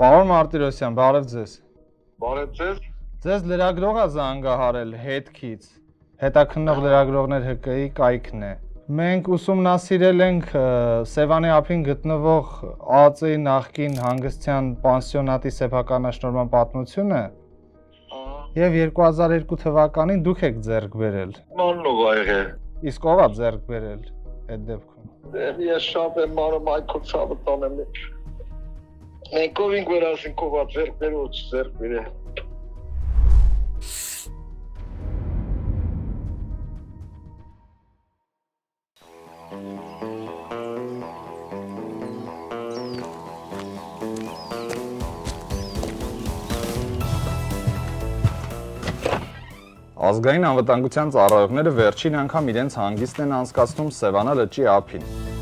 Պարոն Մարտիրոսյան, բարև ձեզ։ Բարև ձեզ։ Ձեզ լրագրող է զանգահարել հետքից։ Հետաքննող լրագրողներ ՀԿ-ի կայքն է։ Մենք ուսումնասիրել ենք Սևանի ափին գտնվող ԱԱԾ-ի նախկին հանգստյան պանսիոնատի սեփականաշնորհման պատմությունը եւ 2002 թվականին դուք եք ձեռք բերել։ Մաննով աղե։ Իսկ ով է ձեռք բերել այդ դեպքում։ Ես շատ եմ մարում այքո ցավը տանեմ։ Մենք ով ենք վերասին կովա ձեռք բերոց ձեռք բերել։ Ազգային անվտանգության ծառայողները վերջին անգամ իրենց հանգիստն են անցկացնում Սևանա լճի ափին։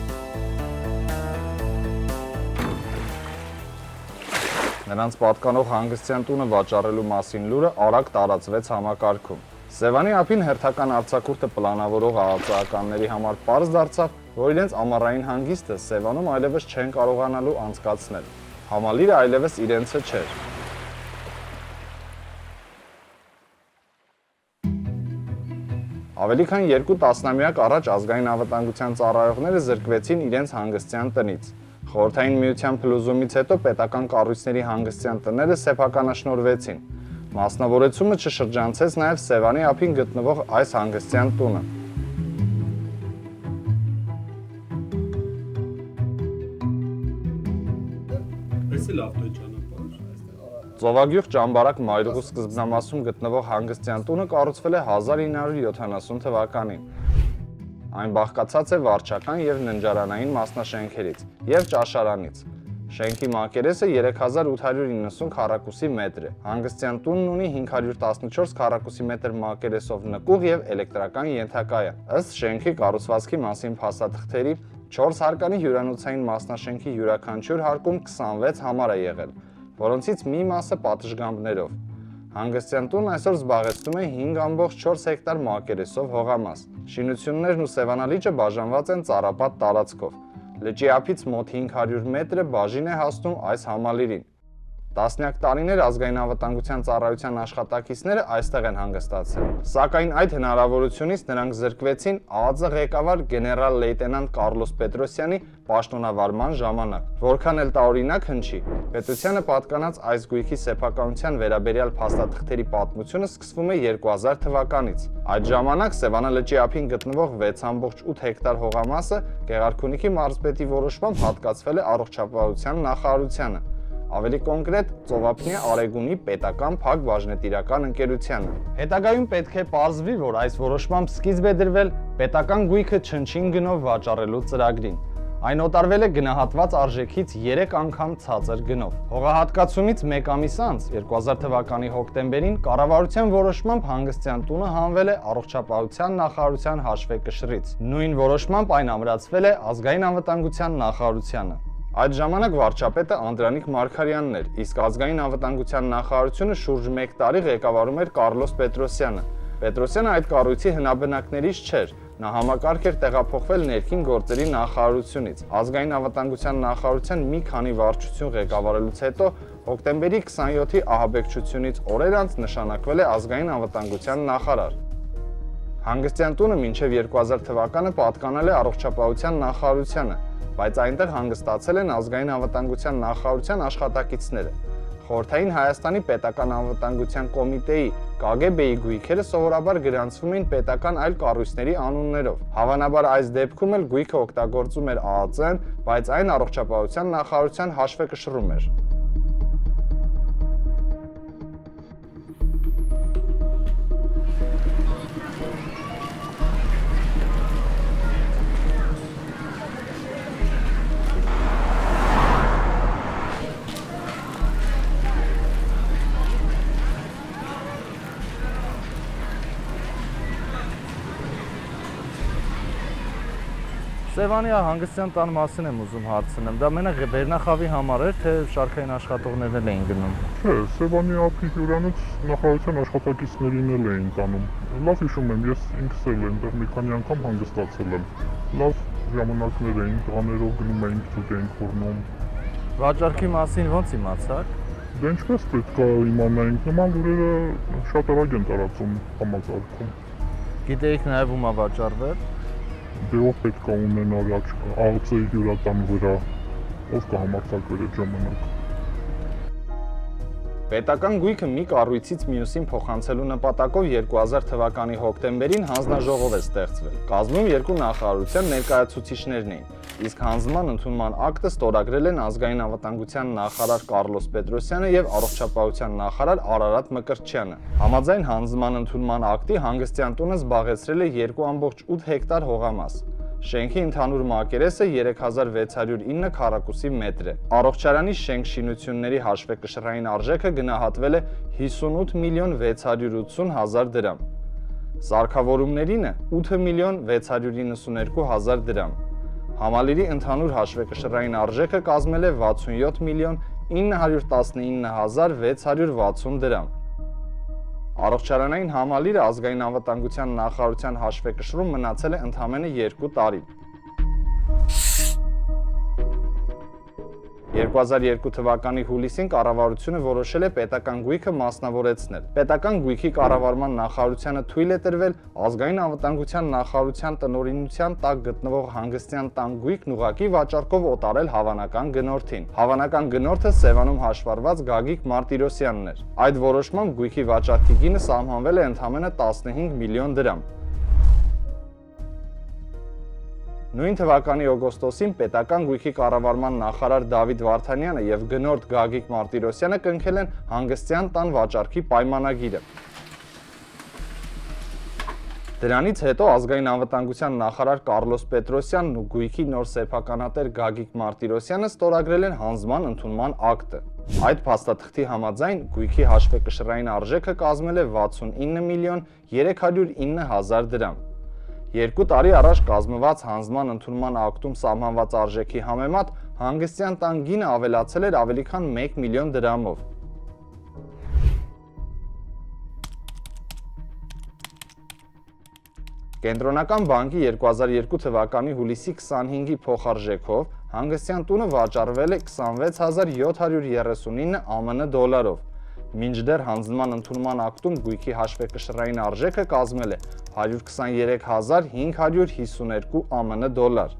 Նրանց պատկանող հանգստյան տունը վաճառելու մասին լուրը արագ տարածվեց համակարգում։ Սևանի ափին հերթական արձակուրդը պլանավորող ԱԱԾ-ականների համար պարզ դարձավ, որ իրենց ամառային հանգիստը Սևանում այլևս չեն կարողանալու անցկացնել։ Համալիրը այլևս իրենցը չէր։ Ավելի քան 2 տասնամյակ առաջ ազգային անվտանգության ծառայողները զրկվեցին իրենց հանգստյան տնից։ Խորհրդային միության փլուզումից հետո պետական կառույցների հանգստյան տները սեփականաշնորհվեցին։ Մասնավորեցումը չշրջանցեց նաև Սևանի ափին գտնվող այս հանգստյան տունը։ Ծովագյուղ ճամբարակ մայրուղու սկզբնամասում գտնվող հանգստյան տունը կառուցվել է 1970 թվականին։ Այն բաղկացած է վարչական եւ ննջարանային մասնաշենքերից եւ ճաշարանից։ Շենքի մակերեսը 3890 քառակուսի մետր է։ Հանգստյան տունն ունի 514 քառակուսի մետր մակերեսով նկուղ եւ էլեկտրական ենթակայան։ Ըստ շենքի կառուցվածքի մասին փաստաթղթերի 4 հարկանի հյուրանոցային մասնաշենքի յուրաքանչյուր հարկում 26 համար է եղել, որոնցից մի մասը պատշգամբներով։ Հանգստյան տունն այսօր զբաղեցնում է 5.4 հեկտար մակերեսով հողամաս։ Շինություններն ու Սևանա լիճը բաժանված են ծառապատ տարածքով։ Լճի ափից մոտ 500 մետրը բաժին է հասնում այս համալիրին։ Տասնյակ տարիներ ազգային անվտանգության ծառայության աշխատակիցները այստեղ են հանգստացել։ Սակայն այդ հնարավորությունից նրանք զրկվեցին ԱԱԾ ղեկավար գեներալ լեյտենանտ Կառլոս Պետրոսյանի պաշտոնավարման ժամանակ։ Որքան էլ տարօրինակ հնչի, Պետրոսյանը պատկանած այս գույքի սեփականության վերաբերյալ փաստաթղթերի պատմությունը սկսվում է 2000 թվականից։ Այդ ժամանակ Սևանա լճի ափին գտնվող 6.8 հեկտար հողամասը Գեղարքունիքի մարզպետի որոշմամբ հատկացվել է առողջապահության նախարարությանը։ Ավելի կոնկրետ Ծովափնյա Արեգունի պետական փակ բաժնետիրական ընկերությանը։ Հետագայում պետք է պարզվի, որ այս որոշմամբ սկիզբ է դրվել պետական գույքը չնչին գնով վաճառելու ծրագրին։ Այն օտարվել է գնահատված արժեքից 3 անգամ ցածր գնով։ Հողահատկացումից 1 ամիս անց 2000 թվականի հոկտեմբերին կառավարության որոշմամբ հանգստյան տունը հանվել է առողջապահության նախարարության հաշվեկշռից։ Նույն որոշմամբ այն ամրացվել է ազգային անվտանգության նախարարությանը։ Այդ ժամանակ վարչապետը Անդրանիկ Մարգարյանն էր, իսկ ազգային անվտանգության նախարարությունը շուրջ 1 տարի ղեկավարում էր Կառլոս Պետրոսյանը։ Պետրոսյանը այդ կառույցի հնաբնակներից չէր, նա համակարգ էր տեղափոխվել ներքին գործերի նախարարությունից։ Ազգային անվտանգության նախարարության մի քանի վարչություն ղեկավարելուց հետո հոկտեմբերի 27-ի ահաբեկչությունից օրեր անց նշանակվել է ազգային անվտանգության նախարար։ Հանգստյան տունը մինչև 2000 թվականը պատկանել է առողջապահության նախարարությանը, բայց այնտեղ հանգստացել են ազգային անվտանգության նախարարության աշխատակիցները։ Խորհրդային Հայաստանի պետական անվտանգության կոմիտեի ԿԳԲ-ի գույքերը սովորաբար գրանցվում էին պետական այլ կառույցների անուններով։ Հավանաբար այս դեպքում էլ գույքը օգտագործում էր ԱԱԾ-ն, բայց այն առողջապահության նախարարության հաշվեկշռում էր։ Սևանի հանգստյան տան մասին եմ ուզում հարցնել։ Դա մենակ վերնախավի համար էր, թե շարքային աշխատողներն էլ էին գնում։ Չէ, Սևանի ափի հյուրանոց նախարարության աշխատակիցներին էլ էին տանում։ Լավ հիշում եմ, ես ինքս էլ այնտեղ մի քանի անգամ հանգստացել եմ։ Լավ ժամանակներ էին, տղաներով գնում էինք, ցուկ էինք խորնում։ Վաճառքի մասին ո՞նց իմացաք։ Դե ինչպես պետք է իմանայինք, նման լուրերը շատ արագ են տարածում համակարգում։ Գիտեիք նաև ումա վաճառվել։ Դե ով պետք է ունենար ԱՕՑ-ի հյուրատան վրա, ով կհամարձակվեր այդ ժամանակ։ Պետական գույքը մի կառույցից մյուսին փոխանցելու նպատակով 2000 թվականի հոկտեմբերին հանձնաժողով է ստեղծվել։ Կազմում երկու նախարարության ներկայացուցիչներն էին, իսկ հանձնման ընդունման ակտը ստորագրել են ազգային անվտանգության նախարար Կառլոս Պետրոսյանը եւ առողջապահության նախարար Արարատ Մկրտչյանը։ Համաձայն հանձնման ընդունման ակտի հանգստյան տունը զբաղեցրել է 2.8 հեկտար հողամաս։ Շենքի ընդհանուր մակերեսը 3609 քառակուսի մետր է։ Առողջարանի շենք շինությունների հաշվեկշռային արժեքը գնահատվել է 58 միլիոն 680 հազար դրամ։ Սարքավորումներինը 8 միլիոն 692 հազար դրամ։ Համալիրի ընդհանուր հաշվեկշռային արժեքը կազմել է 67 միլիոն 919 հազար 660 դրամ։ Առողջարանային համալիրը ազգային անվտանգության նախարարության հաշվեկշռում մնացել է ընդամենը 2 տարի։ 2002 թվականի հուլիսին կառավարությունը որոշել է պետական գույքը մասնավորեցնել։ Պետական գույքի կառավարման նախարարությանը թույլ է տրվել ազգային անվտանգության նախարարության տնօրինության տակ գտնվող հանգստյան տան գույքն ուղղակի վաճառքով օտարել հավանական գնորդին։ Հավանական գնորդը Սևանում հաշվառված Գագիկ Մարտիրոսյանն էր։ Այդ որոշմամբ գույքի վաճառքի գինը սահմանվել է ընդամենը 15 միլիոն դրամ։ Նույն թվականի օգոստոսին պետական գույքի կառավարման նախարար Դավիթ Վարդանյանը եւ գնորդ Գագիկ Մարտիրոսյանը կնքել են հանգստյան տան վաճառքի պայմանագիրը։ Դրանից հետո ազգային անվտանգության նախարար Կառլոս Պետրոսյանն ու գույքի նոր սեփականատեր Գագիկ Մարտիրոսյանը ստորագրել են հանձնման ընդունման ակտը։ Այդ փաստաթղթի համաձայն գույքի հաշվեկշռային արժեքը կազմել է 69 միլիոն 309 հազար դրամ։ 2 տարի առաջ կազմված հանձնման ընդունման ակտում սահմանված արժեքի համեմատ հանգստյան տան գինը ավելացել էր ավելի քան 1 միլիոն դրամով։ Կենտրոնական բանկի 2002 թվականի հուլիսի 25-ի փոխարժեքով հանգստյան տունը վաճառվել է 26739 ԱՄՆ դոլարով։ Մինչդեռ հանձնման ընդունման ակտում գույքի հաշվեկշռային արժեքը կազմել է 123552 ԱՄՆ դոլար։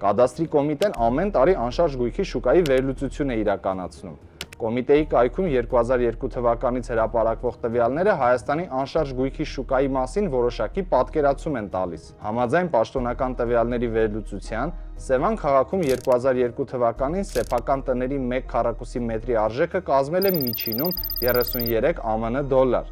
Կադաստրի կոմիտեն ամեն տարի անշարժ գույքի շուկայի վերլուծություն է իրականացնում։ Կոմիտեի կայքում 2002 թվականից հրապարակվող տվյալները Հայաստանի անշարժ գույքի շուկայի մասին որոշակի պատկերացում են տալիս։ Համաձայն պաշտոնական տվյալների վերլուծության, Սևան քաղաքում 2002 թվականին սեփական տների 1 քառակուսի մետրի արժեքը կազմել է միջինում 33 ԱՄՆ դոլար,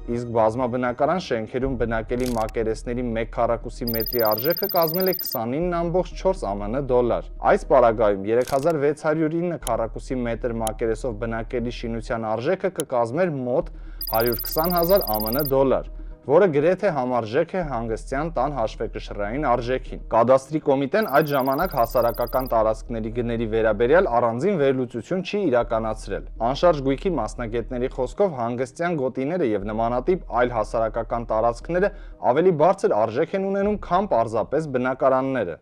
իսկ բազմաբնակարան շենքերում բնակելի մակերեսների 1 քառակուսի մետրի արժեքը կազմել է 29.4 ԱՄՆ դոլար։ Այս պարագայում 3609 քառակուսի մետր մակերեսով բնակելի շինության արժեքը կկազմեր մոտ 120,000 ԱՄՆ դոլար, որը գրեթե համարժեք է հանգստյան տան հաշվեկշռային արժեքին։ Կադաստրի կոմիտեն այդ ժամանակ հասարակական տարածքների գների վերաբերյալ առանձին վերլուծություն չի իրականացրել։ Անշարժ գույքի մասնագետների խոսքով հանգստյան գոտիները եւ նմանատիպ այլ հասարակական տարածքները ավելի բարձր արժեք են ունենում, քան պարզապես բնակարանները։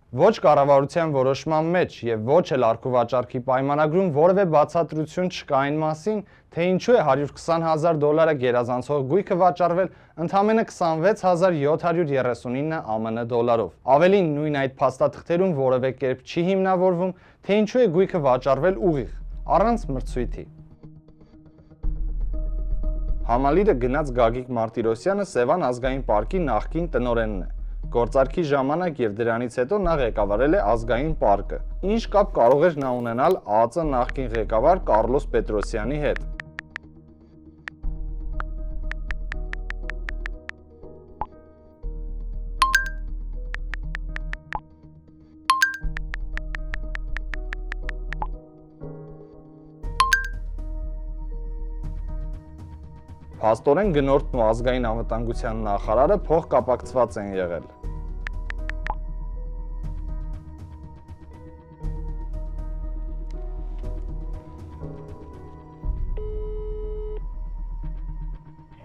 Ոչ կառավարության որոշման մեջ եւ ոչ էլ առքուվաճառքի պայմանագրում որևէ բացատրություն չկա այն մասին, թե ինչու է 120,000 դոլարը գերազանցող գույքը վաճառվել ընդամենը 26739 ԱՄՆ դոլարով։ Ավելին, նույն այդ փաստաթղթերում որևէ կերպ չի հիմնավորվում, թե ինչու է գույքը վաճառվել ուղիղ, առանց մրցույթի։ Համալիրը գնաց Գագիկ Մարտիրոսյանը Սևան ազգային պարկի նախկին տնօրենն է։ Գործարքի ժամանակ եւ դրանից հետո նա ղեկավարել է ազգային պարկը։ Ինչ կապ կարող էր նա ունենալ ԱԱԾ նախկին ղեկավար Կառլոս Պետրոսյանի հետ։ Փաստորեն գնորդն ու ազգային անվտանգության նախարարը փոխկապակցված են եղել։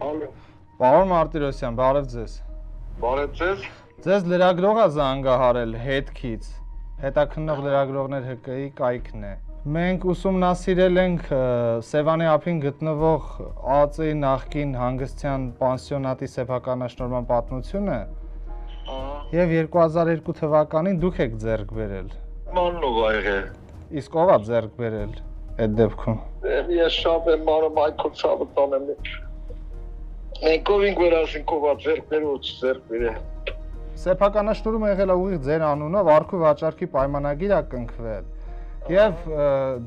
Ալո, Պարոն Մարտիրոսյան, բարև ձեզ։ բարև ձեզ։ Ձեզ լրագրող է զանգահարել հետքից։ Հետաքննող լրագրողներ ՀԿ-ի կայքն է։ Մենք ուսումնասիրել ենք Սևանի ափին գտնվող ԱԱԾ-ի նախկին հանգստյան պանսիոնատի սեփականաշնորհման պատմությունը եւ 2002 թվականին դուք եք ձեռք բերել։ Մանով այղե։ Իսկ ով է ձեռք բերել այդ դեպքում։ Ես շատ եմ մանում այքո ցավը տանեմ։ Մենք ով ենք վերասին կովա ձեռք բերել ձեռք բերել։ Սեփականաշնորհումը եղել է ուղիղ ձեր անունով արքու վաճառքի պայմանագիր է կնքվել։ Եվ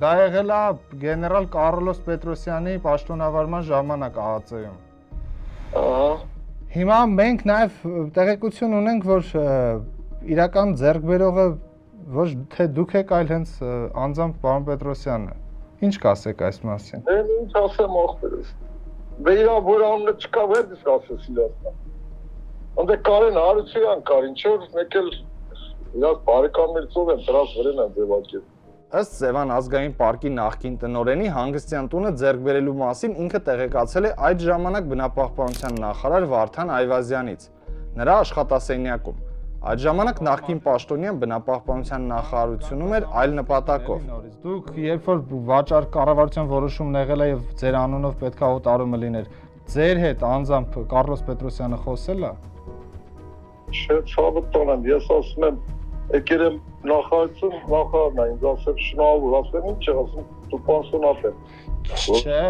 դա եղել է գեներալ Կարլոս Պետրոսյանի պաշտոնավարման ժամանակ ԱԱԾ-ում։ Ահա։ Հիմա մենք նաև տեղեկություն ունենք, որ իրական ձեռքբերողը ոչ թե դուք եք, այլ հենց անձամբ պարոն Պետրոսյանը։ Ինչ կասեք այս մասին։ Ինչ ասեմ ախպերս։ Վերա որ անունը չկա վերջ ասես իրացնա։ Ոնց Կարեն Հարությունյան կար, ինչ որ մեկ էլ իրաց բարեկամներով են դրած վրեն են ձևակերպ։ Ըստ Սևան ազգային պարկի նախկին տնօրենի հանգստյան տունը ձեռք բերելու մասին ինքը տեղեկացել է այդ ժամանակ բնապահպանության նախարար Վարդան Այվազյանից նրա աշխատասենյակում։ Այդ ժամանակ նախկին պաշտոնյան բնապահպանության նախարարությունում էր այլ նպատակով։ Դուք երբ որ վաճառ կառավարության որոշումն եղել է եւ ձեր անունով պետքա օտարումը լիներ, ձեր հետ անձամբ Կարլոս Պետրոսյանը խոսել է։ Չէ, ցավը տանեմ, ես ասում եմ եկել եմ նախարարություն, նախարարն է ինձ ասել շնորհավոր, ասեմ ինչ ասում, դու պանսիոնատ ես։ Չէ։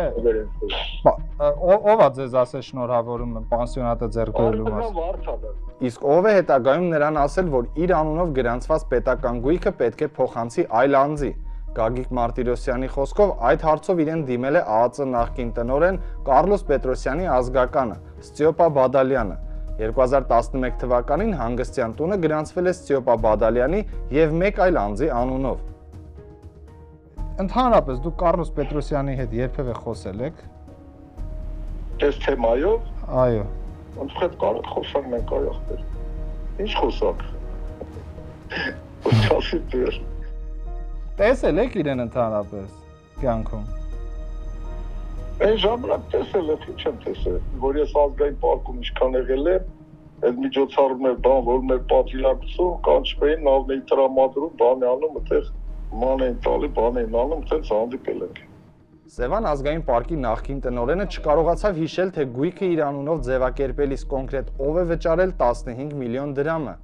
Ով է ձեզ ասել շնորհավորում եմ պանսիոնատը ձեռք բերելու մասին։ Իսկ ով է հետագայում նրան ասել, որ իր անունով գրանցված պետական գույքը պետք է փոխանցի այլ անձի։ Գագիկ Մարտիրոսյանի խոսքով այդ հարցով իրեն դիմել է ԱԱԾ նախկին տնօրեն Կարլոս Պետրոսյանի ազգականը Ստյոպա Բադալյանը։ 2011 թվականին հանգստյան տունը գրանցվել է Ստյոպա Բադալյանի եւ մեկ այլ անձի անունով։ Ընդհանրապես դուք Կարլոս Պետրոսյանի հետ երբևէ խոսել եք։ Այս թեմայով։ Այո։ Ոնց հետ կարող խոսանք մենք այախտեր։ Ինչ խոսանք։ Ոչասի դեր։ Տեսել եք իրեն ընդհանրապես կյանքում։ Այն ժամանակ տեսել եք, ինչ եմ տեսել, որ ես ազգային պարկում ինչքան եղել եմ, այդ միջոցառումներ բան, որ մեր պատվիրակություն կանչվեին, նավն էին տրամադրում, բան անում, այդտեղ ման էին տալի, բան էին անում, այդպես հանդիպել ենք։ Սևան ազգային պարկի նախկին տնօրենը չկարողացավ հիշել, թե գույքը իր անունով ձևակերպելիս կոնկրետ ով է վճարել 15 միլիոն դրամը։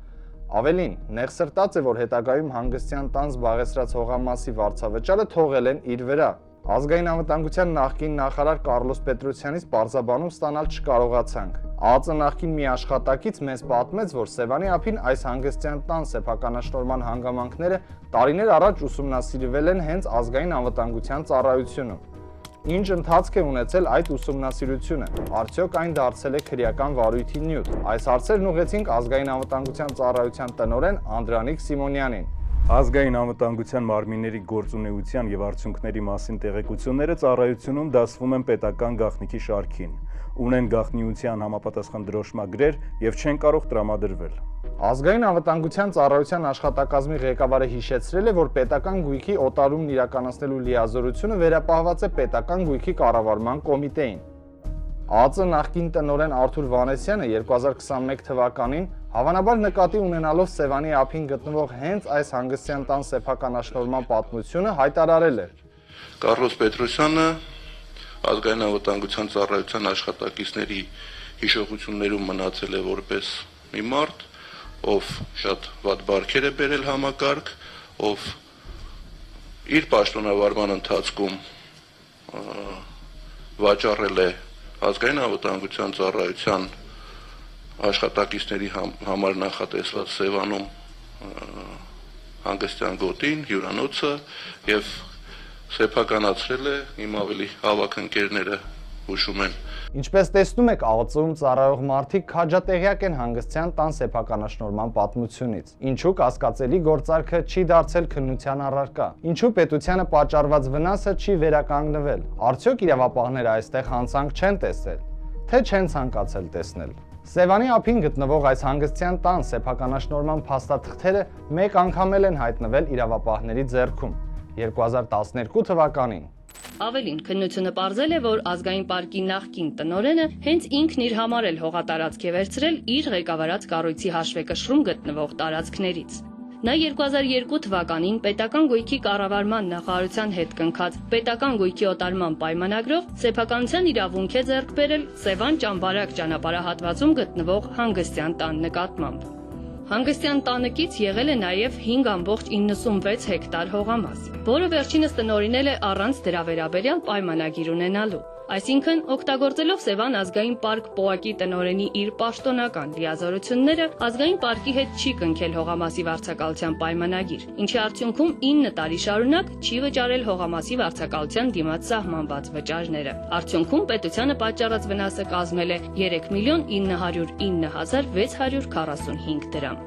Ավելին, նեղսրտած է, որ հետագայում հանգստյան տան զբաղեցրած հողամասի վարձավճարը թողել են իր վրա։ Ազգային անվտանգության նախկին նախարար Կարլոս Պետրոսյանից պարզաբանում ստանալ չկարողացանք։ ԱԱԾ նախկին մի աշխատակից մեզ պատմեց, որ Սևանի ափին այս հանգստյան տան սեփականաշնորհման հանգամանքները տարիներ առաջ ուսումնասիրվել են հենց ազգային անվտանգության ծառայությունում։ Ինչ ընթացք է ունեցել այդ ուսումնասիրությունը, արդյոք այն դարձել է քրեական վարույթի նյութ։ Այս հարցերն ուղղեցինք ազգային անվտանգության ծառայության տնօրեն Անդրանիկ Սիմոնյանին։ Ազգային անվտանգության մարմինների գործունեության եւ արդյունքների մասին տեղեկությունները ծառայությունում դասվում են պետական գաղտնիքի շարքին, ունեն գաղտնիության համապատասխան դրոշմագրեր եւ չեն կարող տրամադրվել։ Ազգային անվտանգության ծառայության աշխատակազմի ղեկավարը հիշեցրել է, որ պետական գույքի օտարումն իրականացնելու լիազորությունը վերապահված է պետական գույքի կառավարման կոմիտեին։ ԱԱԾ նախկին տնօրեն Արթուր Վանեսյանը 2021 թվականին հավանաբար նկատի ունենալով Սևանի ափին գտնվող հենց այս հանգստյան տան սեփականաշնորհման պատմությունը հայտարարել է. Կարլոս Պետրոսյանը ազգային անվտանգության ծառայության աշխատակիցների հիշողություններում մնացել է որպես մի մարդ, ով շատ վատ բարքեր է բերել համակարգ, ով իր պաշտոնավարման ընթացքում վաճառել է ազգային անվտանգության ծառայության աշխատակիցների համար նախատեսված Սևանում հանգստյան գոտին, հյուրանոցը եւ սեփականացրել է, իմ ավելի ավագ ընկերները հուշում են։ Ինչպես տեսնում եք, ԱԱԾ-ում ծառայող մարդիկ քաջատեղյակ են հանգստյան տան սեփականաշնորհման պատմությունից։ Ինչու կասկածելի գործարքը չի դարձել քննության առարկա։ Ինչու պետությանը պատճառված վնասը չի վերականգնվել։ Արդյոք իրավապահները այստեղ հանցանք չեն տեսել, թե չեն ցանկացել տեսնել։ Սևանի ափին գտնվող այս հանգստյան տան սեփականաշնորհման փաստաթղթերը մեկ անգամ են հայտնվել իրավապահների ձեռքում 2012 թվականին։ Ավելին, քննությունը պարզել է, որ ազգային պարկի նախկին տնօրենը հենց ինքն իր համար էլ հողատարածք է վերցրել իր ղեկավարած կառույցի հաշվեկշռում գտնվող տարածքներից։ Նա 2002 թվականին պետական գույքի կառավարման նախարարության հետ կնքած պետական գույքի օտարման պայմանագրով սեփականության իրավունք է ձեռք բերել Սևան Ճամբարակ ճանապարհահատվածում գտնվող հանգստյան տան նկատմամբ։ Հանգստյան տանեկից եղել է նաև 5.96 հեկտար հողամաս, որը վերջինս տնօրինել է առանց դրա վերաբերյալ պայմանագիր ունենալու։ Այսինքն, օգտագործելով Սևան ազգային պարկ ՊՕԱԿ-ի տնօրենի իր պաշտոնական լիազորությունները, ազգային պարկի հետ չի կնքել հողամասի վարձակալության պայմանագիր, ինչի արդյունքում 9 տարի շարունակ չի վճարել հողամասի վարձակալության դիմաց սահմանված վճարները։ Արդյունքում պետությանը պատճառած վնասը կազմել է 3.909.645 դրամ։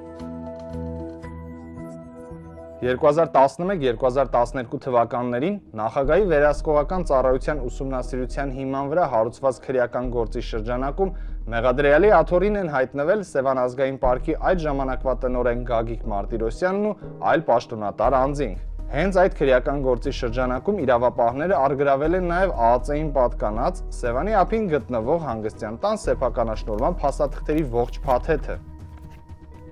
2011-2012 թվականներին նախագահի վերահսկողական ծառայության ուսումնասիրության հիման վրա հարուցված քրեական գործի շրջանակում մեղադրյալի աթոռին են հայտնվել Սևան ազգային պարկի այդ ժամանակվա տնօրեն Գագիկ Մարտիրոսյանն ու այլ պաշտոնատար անձինք։ Հենց այդ քրեական գործի շրջանակում իրավապահները առգրավել են նաև ԱԱԾ-ին պատկանած Սևանի ափին գտնվող հանգստյան տան սեփականաշնորհման փաստաթղթերի ողջ փաթեթը։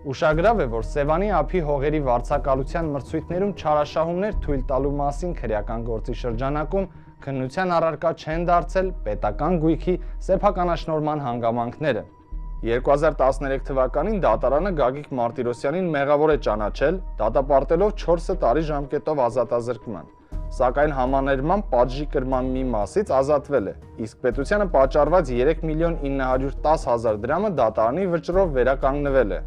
Ուշագրավ է, որ Սևանի ափի հողերի վարձակալության մրցույթներում չարաշահումներ թույլ տալու մասին քրեական գործի շրջանակում քննության առարկա չեն դարձել պետական գույքի սեփականաշնորհման հանգամանքները։ 2013 թվականին դատարանը Գագիկ Մարտիրոսյանին մեղավոր է ճանաչել, դատապարտելով 4 տարի ժամկետով ազատազրկման, սակայն համաներման պատժի կրման մի մասից ազատվել է, իսկ պետությանը պատճառված 3.910.000 դրամը դատարանի վճռով վերականգնվել է։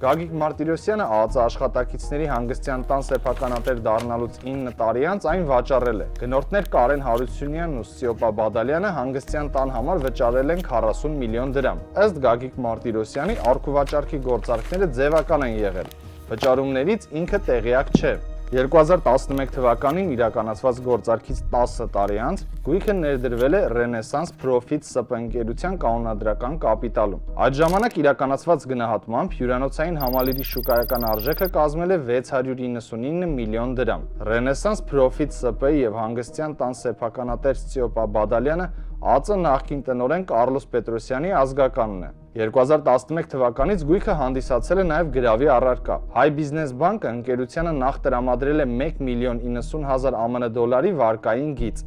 Գագիկ Մարտիրոսյանը ԱԱԾ աշխատակիցների հանգստյան տան սեփականատեր դառնալուց 9 տարի անց այն վաճառել է։ Գնորդներ Կարեն Հարությունյանն ու Սիոպա Բադալյանը հանգստյան տան համար վճարել են 40 միլիոն դրամ։ Ըստ Գագիկ Մարտիրոսյանի առքուվաճառքի գործարքները ձևական են եղել։ Վճարումներից ինքը տեղյակ չէ։ 2011 թվականին իրականացված գործարքից 10 տարի անց գույքը ներդրվել է Renaissance Profit ՍՊ ընկերության կանոնադրական կապիտալում։ Այդ ժամանակ իրականացված գնահատմամբ հյուրանոցային համալիրի շուկայական արժեքը կազմել է 699 միլիոն դրամ։ Renaissance Profit ՍՊ եւ հանգստյան տան սեփականատեր Սիոպա Բադալյանը ԱԱԾ նախկին տնօրեն Կարլոս Պետրոսյանի ազգականն է։ 2011 թվականից գույքը հանդիսացել է նաև գրավի առարկա։ Հայ բիզնես բանկը ընկերությանը նախ տրամադրել է 1.090.000 ԱՄՆ դոլարի վարկային գիծ։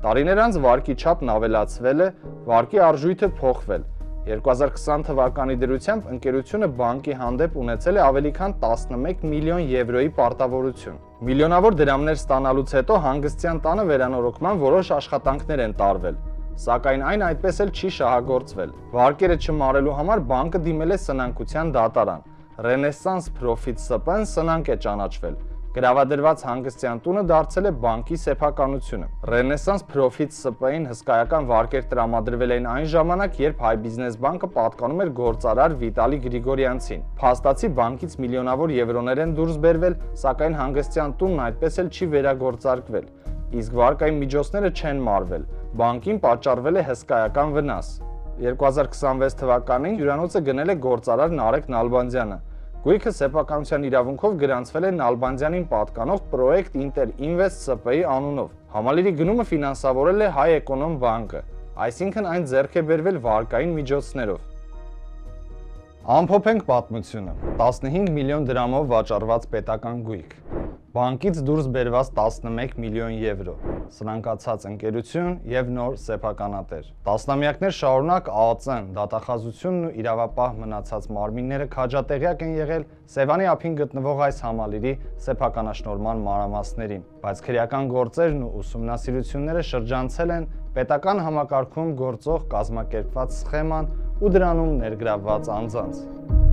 Տարիներ անց վարկի չափն ավելացվել է, վարկի արժույթը փոխվել։ 2020 թվականի դրությամբ ընկերությունը բանկի հանդեպ ունեցել է ավելի քան 11 միլիոն եվրոյի պարտավորություն։ Միլիոնավոր դրամներ ստանալուց հետո հանգստյան տանը վերանորոգման որոշ աշխատանքներ են տարվել, սակայն այն այդպես էլ չի շահագործվել։ Վարկերը չմարելու համար բանկը դիմել է սնանկության դատարան։ Renaissance Profit ՍՊ-ն սնանկ է ճանաչվել։ Գրավադրված հանգստյան տունը դարձել է բանկի սեփականությունը։ Renaissance Profit ՍՊ-ին հսկայական վարկեր տրամադրվել էին այն ժամանակ, երբ Հայ բիզնես բանկը պատկանում էր գործարար Վիտալի Գրիգորյանցին։ Փաստացի բանկից միլիոնավոր եվրոներ են դուրս բերվել, սակայն հանգստյան տունն այդպես էլ չի վերագործարկվել։ Իսկ վարկային միջոցները չեն մարվել։ Բանկին պատճառվել է հսկայական վնաս։ 2026 թվականին հյուրանոցը գնել է գործարար Նարեկ Նալբանդյանը։ Գույքը սեփականության իրավունքով գրանցվել է Նալբանդյանին պատկանող Project Inter Invest ՍՊ-ի անունով։ Համալիրի գնումը ֆինանսավորել է Հայ Էկոնոմ բանկը, այսինքն այն ձեռք է բերվել վարկային միջոցներով։ Ամփոփենք պատմությունը։ 15 միլիոն դրամով վաճառված պետական գույք։ Բանկից դուրս բերված 11 միլիոն եվրո, սնանկացած ընկերություն եւ նոր սեփականատեր։ Տասնամյակներ շարունակ ԱԱԾ-ն, դատախազությունն ու իրավապահ մնացած մարմինները քաջատեղյակ են եղել Սևանի ափին գտնվող այս համալիրի սեփականաշնորհման մանրամասներին, բայց քրեական գործերն ու ուսումնասիրությունները շրջանցել են պետական համակարգում գործող կազմակերպված սխեման ու դրանում ներգրավված անձանց։